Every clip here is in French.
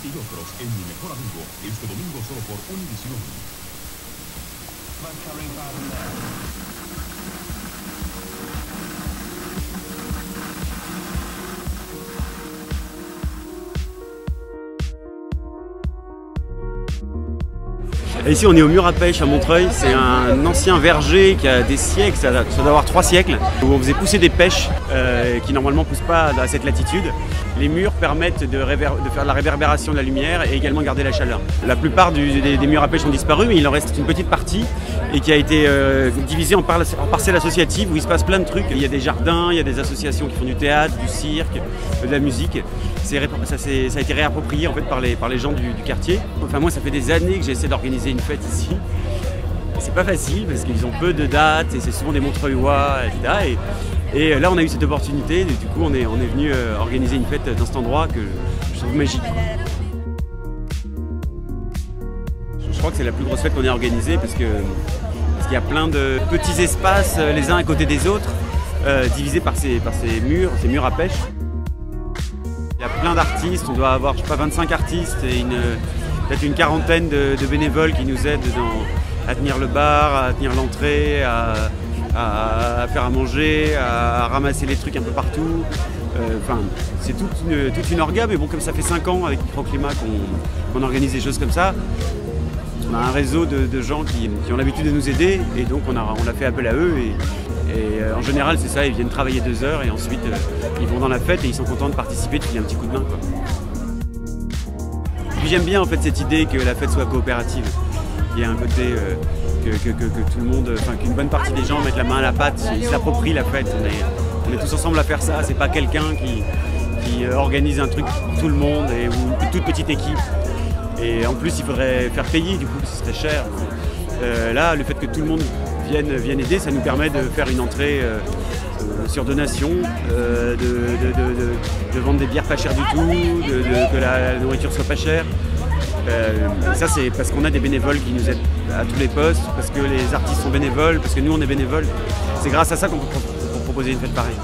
y otros en Mi Mejor Amigo, este domingo solo por Univisión. Et ici on est au mur à pêche à Montreuil, c'est un ancien verger qui a des siècles, ça doit avoir 3 siècles, où on faisait pousser des pêches qui normalement ne poussent pas à cette latitude. Les murs permettent de faire de la réverbération de la lumière et également garder la chaleur. La plupart des murs à pêche ont disparu, mais il en reste une petite partie et qui a été divisée en parcelles associatives où il se passe plein de trucs. Il y a des jardins, il y a des associations qui font du théâtre, du cirque, de la musique. Ça a été réapproprié en fait par les gens du quartier. Enfin moi ça fait des années que j'essaie d'organiser une fête ici. C'est pas facile parce qu'ils ont peu de dates et c'est souvent des Montreuillois, etc. Et là on a eu cette opportunité et du coup on est venu organiser une fête dans cet endroit que je trouve magique. Je crois que c'est la plus grosse fête qu'on ait organisée parce qu'il y a plein de petits espaces les uns à côté des autres, divisés par ces murs à pêche. Il y a plein d'artistes, on doit avoir je sais pas 25 artistes et peut-être une quarantaine de bénévoles qui nous aident à tenir le bar, à tenir l'entrée, à faire à manger, à ramasser les trucs un peu partout. Enfin, c'est toute une orga, mais bon, comme ça fait 5 ans avec Microclimat qu'on organise des choses comme ça, on a un réseau de gens qui ont l'habitude de nous aider et donc on a fait appel à eux. Et en général, c'est ça, ils viennent travailler 2 heures et ensuite ils vont dans la fête et ils sont contents de participer, de filer un petit coup de main, quoi. Puis j'aime bien en fait cette idée que la fête soit coopérative. Il y a un côté que tout le monde, enfin qu'une bonne partie des gens mettent la main à la pâte, ils s'approprient la fête. On est tous ensemble à faire ça, c'est pas quelqu'un qui organise un truc pour tout le monde ou une toute petite équipe. Et en plus il faudrait faire payer, du coup ce serait cher. Là, le fait que tout le monde vienne aider, ça nous permet de faire une entrée sur donation, de vendre des bières pas chères du tout, que la nourriture soit pas chère. Ça c'est parce qu'on a des bénévoles qui nous aident à tous les postes, parce que les artistes sont bénévoles, parce que nous on est bénévoles. C'est grâce à ça qu'on peut proposer une fête pareille.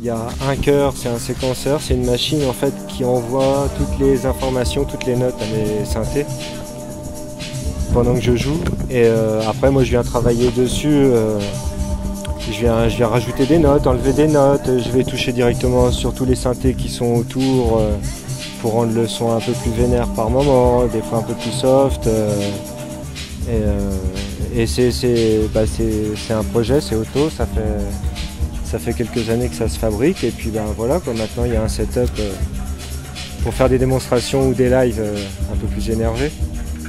Il y a un chœur, c'est un séquenceur, c'est une machine en fait qui envoie toutes les informations, toutes les notes à mes synthés pendant que je joue. Et après moi je viens travailler dessus, je viens rajouter des notes, enlever des notes, je vais toucher directement sur tous les synthés qui sont autour pour rendre le son un peu plus vénère par moment, des fois un peu plus soft. Et c'est un projet, c'est auto, ça fait quelques années que ça se fabrique et puis ben voilà quoi, maintenant il y a un setup pour faire des démonstrations ou des lives un peu plus énervés.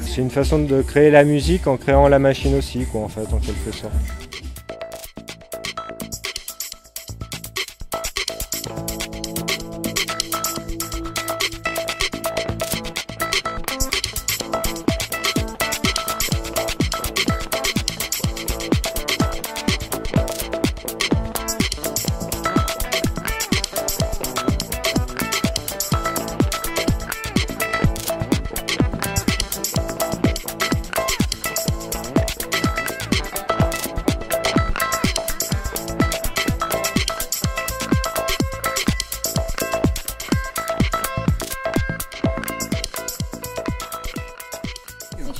C'est une façon de créer la musique en créant la machine aussi quoi en fait en quelque sorte.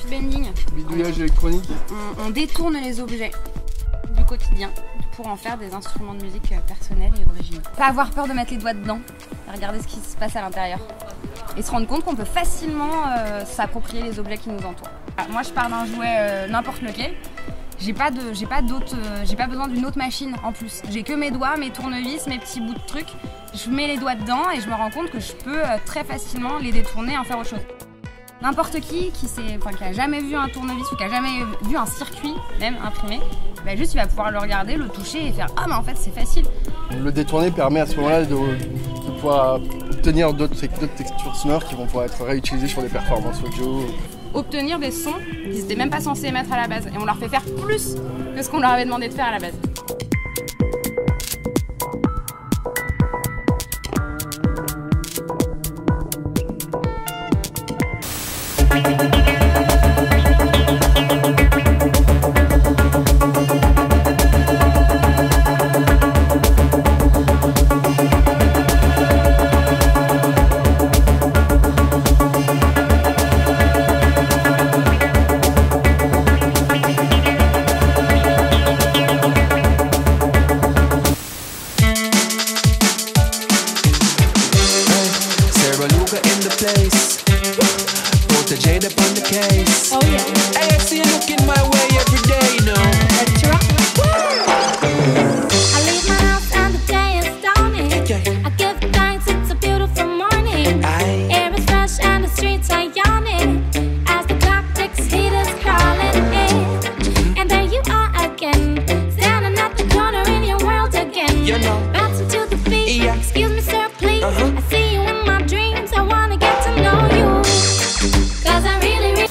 Bending. Bidouillage électronique. On détourne les objets du quotidien pour en faire des instruments de musique personnels et originaux. Pas avoir peur de mettre les doigts dedans et regarder ce qui se passe à l'intérieur. Et se rendre compte qu'on peut facilement s'approprier les objets qui nous entourent. Moi je pars d'un jouet n'importe lequel. J'ai pas besoin d'une autre machine en plus. J'ai que mes doigts, mes tournevis, mes petits bouts de trucs. Je mets les doigts dedans et je me rends compte que je peux très facilement les détourner et en faire autre chose. N'importe qui a jamais vu un tournevis ou qui a jamais vu un circuit même imprimé, bah juste il va pouvoir le regarder, le toucher et faire « Ah mais en fait c'est facile !» Le détourner permet à ce moment-là de pouvoir obtenir d'autres textures sonores qui vont pouvoir être réutilisées sur des performances audio. Obtenir des sons qu'ils n'étaient même pas censés émettre à la base et on leur fait faire plus que ce qu'on leur avait demandé de faire à la base. Put a jade up on the case. Oh yeah. Hey, I see you looking my way every day, you know. That's right. I leave my house and the day is dawning. I give thanks, it's a beautiful morning. Air is fresh and the streets are yawning. As the clock ticks, heat is crawling in. And there you are again, standing at the corner in your world again. You know. Bouncing to the beat, Yeah. excuse me sir, please. Uh-huh. I see you in my dreams, I wanna get to know you. Cause I really